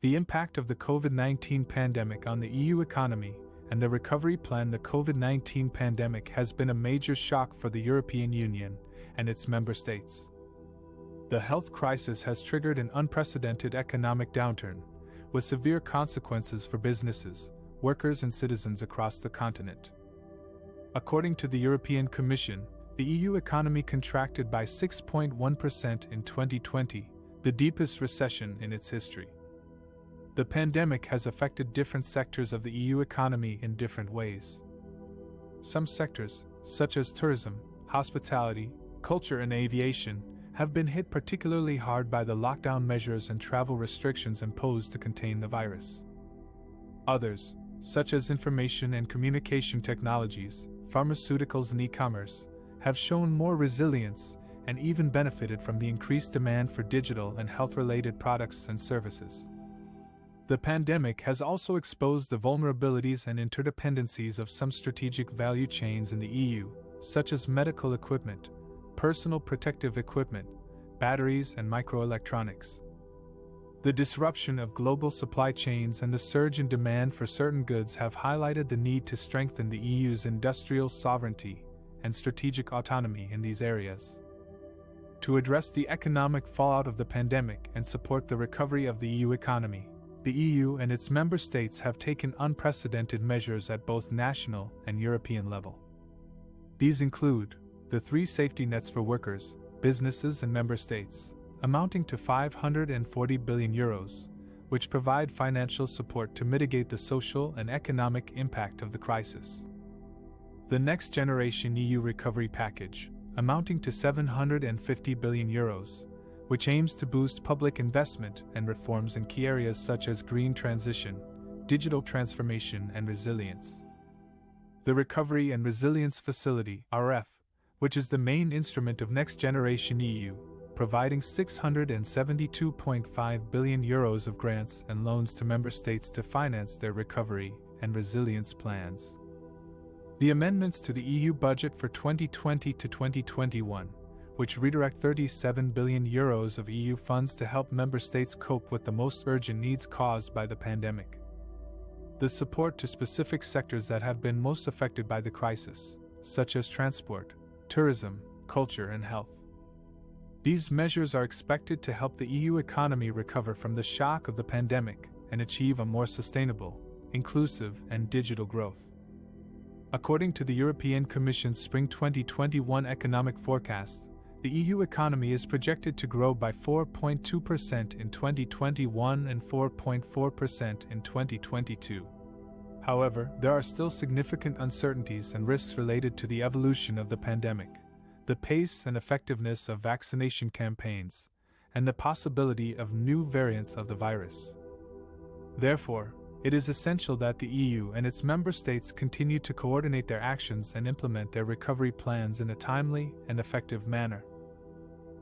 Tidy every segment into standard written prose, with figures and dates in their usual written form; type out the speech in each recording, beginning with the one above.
The impact of the COVID-19 pandemic on the EU economy and the recovery plan. The COVID-19 pandemic has been a major shock for the European Union and its member states. The health crisis has triggered an unprecedented economic downturn, with severe consequences for businesses, workers, and citizens across the continent. According to the European Commission, the EU economy contracted by 6.1% in 2020, the deepest recession in its history. The pandemic has affected different sectors of the EU economy in different ways. Some sectors, such as tourism, hospitality, culture, and aviation, have been hit particularly hard by the lockdown measures and travel restrictions imposed to contain the virus. Others, such as information and communication technologies, pharmaceuticals, and e-commerce, have shown more resilience and even benefited from the increased demand for digital and health-related products and services. The pandemic has also exposed the vulnerabilities and interdependencies of some strategic value chains in the EU, such as medical equipment, personal protective equipment, batteries, and microelectronics. The disruption of global supply chains and the surge in demand for certain goods have highlighted the need to strengthen the EU's industrial sovereignty and strategic autonomy in these areas. To address the economic fallout of the pandemic and support the recovery of the EU economy, the EU and its member states have taken unprecedented measures at both national and European level. These include the 3 safety nets for workers, businesses, and member states, amounting to €540 billion, which provide financial support to mitigate the social and economic impact of the crisis. The Next Generation EU Recovery Package, amounting to €750 billion, which aims to boost public investment and reforms in key areas such as green transition, digital transformation, and resilience. The Recovery and Resilience Facility, RF, which is the main instrument of Next Generation EU, providing €672.5 billion of grants and loans to member states to finance their recovery and resilience plans. The amendments to the EU budget for 2020 to 2021, which redirect €37 billion of EU funds to help member states cope with the most urgent needs caused by the pandemic. The support to specific sectors that have been most affected by the crisis, such as transport, tourism, culture, and health. These measures are expected to help the EU economy recover from the shock of the pandemic and achieve a more sustainable, inclusive, and digital growth. According to the European Commission's Spring 2021 economic forecast, the EU economy is projected to grow by 4.2% in 2021 and 4.4% in 2022. However, there are still significant uncertainties and risks related to the evolution of the pandemic, the pace and effectiveness of vaccination campaigns, and the possibility of new variants of the virus. Therefore, it is essential that the EU and its member states continue to coordinate their actions and implement their recovery plans in a timely and effective manner.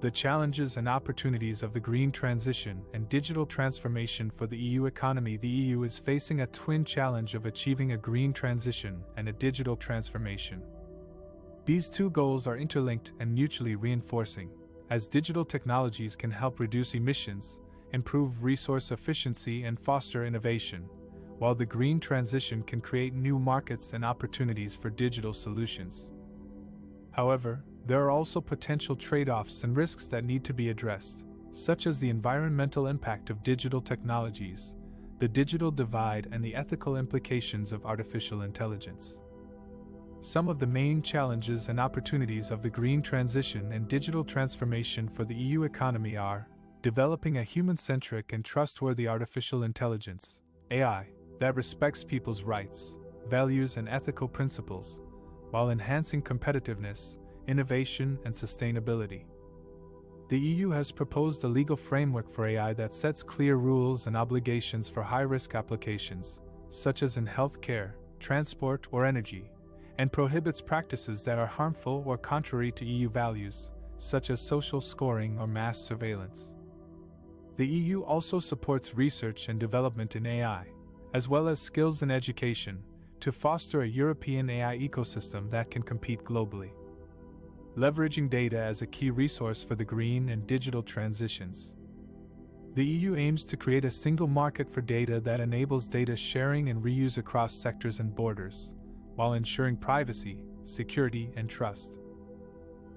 The challenges and opportunities of the green transition and digital transformation for the EU economy. The EU is facing a twin challenge of achieving a green transition and a digital transformation. These two goals are interlinked and mutually reinforcing, as digital technologies can help reduce emissions, improve resource efficiency, and foster innovation, while the green transition can create new markets and opportunities for digital solutions. However, there are also potential trade-offs and risks that need to be addressed, such as the environmental impact of digital technologies, the digital divide, and the ethical implications of artificial intelligence. Some of the main challenges and opportunities of the green transition and digital transformation for the EU economy are developing a human-centric and trustworthy artificial intelligence, AI, that respects people's rights, values, and ethical principles, while enhancing competitiveness, innovation, and sustainability. The EU has proposed a legal framework for AI that sets clear rules and obligations for high-risk applications, such as in healthcare, transport, or energy, and prohibits practices that are harmful or contrary to EU values, such as social scoring or mass surveillance. The EU also supports research and development in AI, as well as skills and education, to foster a European AI ecosystem that can compete globally. Leveraging data as a key resource for the green and digital transitions. The EU aims to create a single market for data that enables data sharing and reuse across sectors and borders, while ensuring privacy, security, and trust.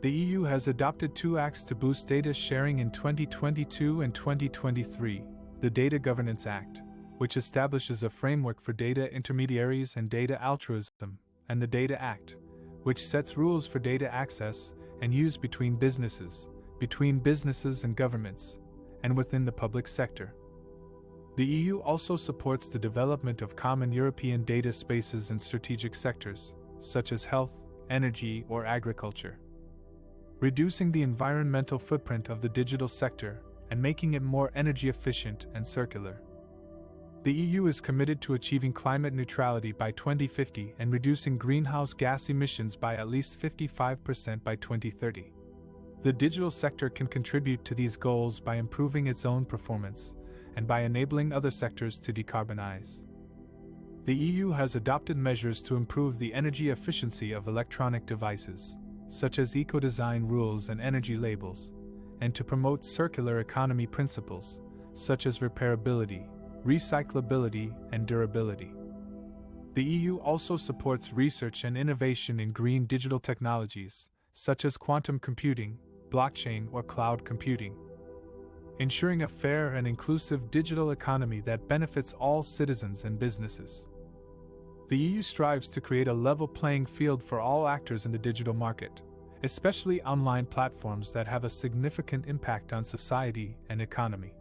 The EU has adopted 2 acts to boost data sharing in 2022 and 2023, the Data Governance Act, which establishes a framework for data intermediaries and data altruism, and the Data Act, which sets rules for data access and use between businesses and governments, and within the public sector. The EU also supports the development of common European data spaces in strategic sectors, such as health, energy, or agriculture, reducing the environmental footprint of the digital sector and making it more energy efficient and circular. The EU is committed to achieving climate neutrality by 2050 and reducing greenhouse gas emissions by at least 55% by 2030. The digital sector can contribute to these goals by improving its own performance and by enabling other sectors to decarbonize. The EU has adopted measures to improve the energy efficiency of electronic devices, such as eco-design rules and energy labels, and to promote circular economy principles, such as repairability, recyclability, and durability. The EU also supports research and innovation in green digital technologies, such as quantum computing, blockchain, or cloud computing, ensuring a fair and inclusive digital economy that benefits all citizens and businesses. The EU strives to create a level playing field for all actors in the digital market, especially online platforms that have a significant impact on society and economy.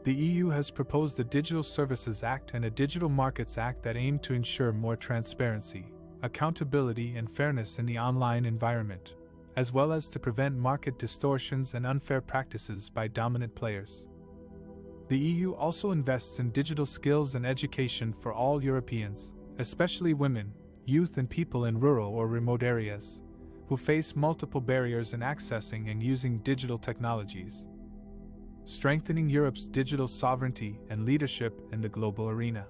The EU has proposed a Digital Services Act and a Digital Markets Act that aim to ensure more transparency, accountability, and fairness in the online environment, as well as to prevent market distortions and unfair practices by dominant players. The EU also invests in digital skills and education for all Europeans, especially women, youth, and people in rural or remote areas, who face multiple barriers in accessing and using digital technologies, strengthening Europe's digital sovereignty and leadership in the global arena.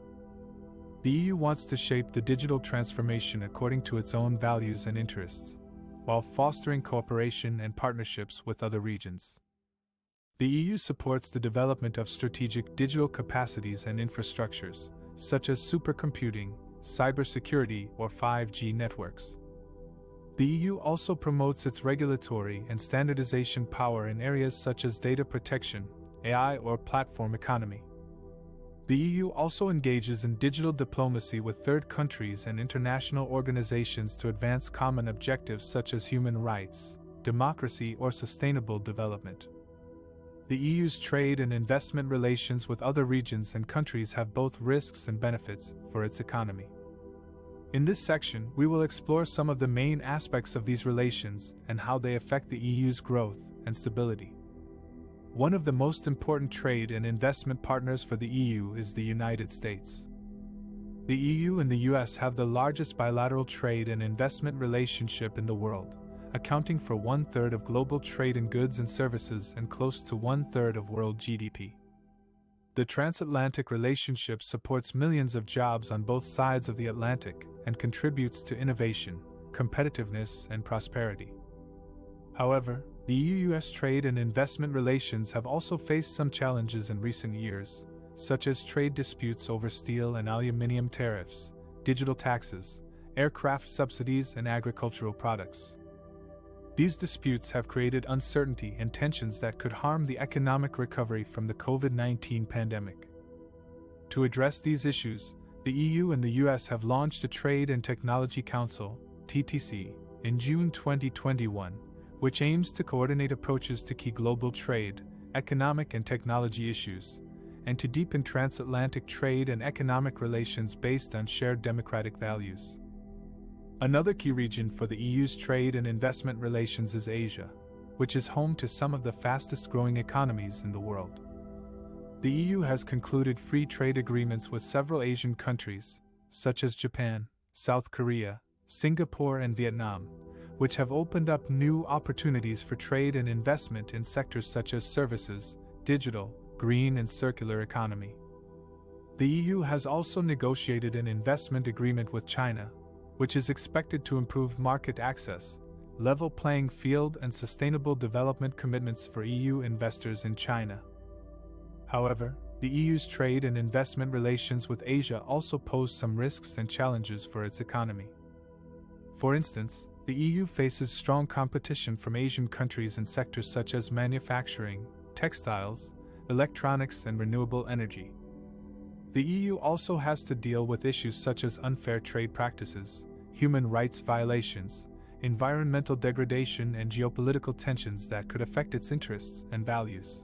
The EU wants to shape the digital transformation according to its own values and interests, while fostering cooperation and partnerships with other regions. The EU supports the development of strategic digital capacities and infrastructures, such as supercomputing, cybersecurity, or 5G networks. The EU also promotes its regulatory and standardization power in areas such as data protection, AI, or platform economy. The EU also engages in digital diplomacy with third countries and international organizations to advance common objectives such as human rights, democracy, or sustainable development. The EU's trade and investment relations with other regions and countries have both risks and benefits for its economy. In this section, we will explore some of the main aspects of these relations and how they affect the EU's growth and stability. One of the most important trade and investment partners for the EU is the United States. The EU and the US have the largest bilateral trade and investment relationship in the world, accounting for 1/3 of global trade in goods and services and close to 1/3 of world GDP. The transatlantic relationship supports millions of jobs on both sides of the Atlantic and contributes to innovation, competitiveness, and prosperity. However, the EU-US trade and investment relations have also faced some challenges in recent years, such as trade disputes over steel and aluminum tariffs, digital taxes, aircraft subsidies, and agricultural products. These disputes have created uncertainty and tensions that could harm the economic recovery from the COVID-19 pandemic. To address these issues, the EU and the US have launched a Trade and Technology Council, TTC, in June 2021, which aims to coordinate approaches to key global trade, economic, and technology issues, and to deepen transatlantic trade and economic relations based on shared democratic values. Another key region for the EU's trade and investment relations is Asia, which is home to some of the fastest-growing economies in the world. The EU has concluded free trade agreements with several Asian countries, such as Japan, South Korea, Singapore, and Vietnam, which have opened up new opportunities for trade and investment in sectors such as services, digital, green, and circular economy. The EU has also negotiated an investment agreement with China, which is expected to improve market access, level playing field, and sustainable development commitments for EU investors in China. However, the EU's trade and investment relations with Asia also pose some risks and challenges for its economy. For instance, the EU faces strong competition from Asian countries in sectors such as manufacturing, textiles, electronics, and renewable energy. The EU also has to deal with issues such as unfair trade practices, human rights violations, environmental degradation, and geopolitical tensions that could affect its interests and values.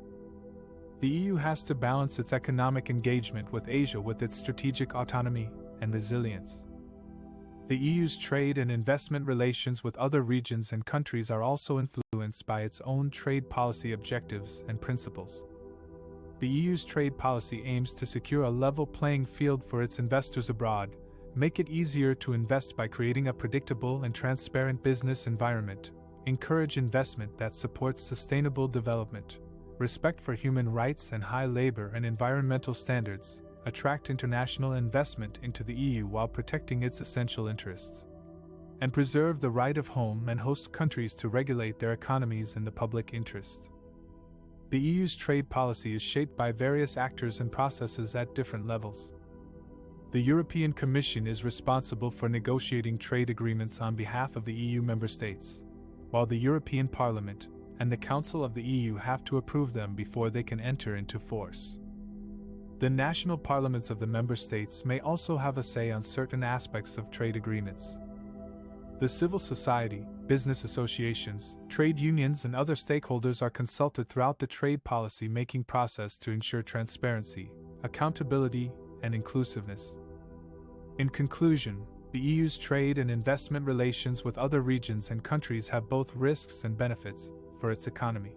The EU has to balance its economic engagement with Asia with its strategic autonomy and resilience. The EU's trade and investment relations with other regions and countries are also influenced by its own trade policy objectives and principles. The EU's trade policy aims to secure a level playing field for its investors abroad, make it easier to invest by creating a predictable and transparent business environment, encourage investment that supports sustainable development, respect for human rights and high labor and environmental standards, attract international investment into the EU while protecting its essential interests, and preserve the right of home and host countries to regulate their economies in the public interest. The EU's trade policy is shaped by various actors and processes at different levels. The European Commission is responsible for negotiating trade agreements on behalf of the EU member states, while the European Parliament and the Council of the EU have to approve them before they can enter into force. The national parliaments of the member states may also have a say on certain aspects of trade agreements. The civil society, business associations, trade unions, and other stakeholders are consulted throughout the trade policy making process to ensure transparency, accountability, and inclusiveness. In conclusion, the EU's trade and investment relations with other regions and countries have both risks and benefits for its economy.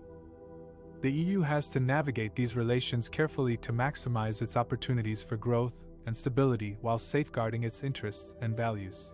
The EU has to navigate these relations carefully to maximize its opportunities for growth and stability while safeguarding its interests and values.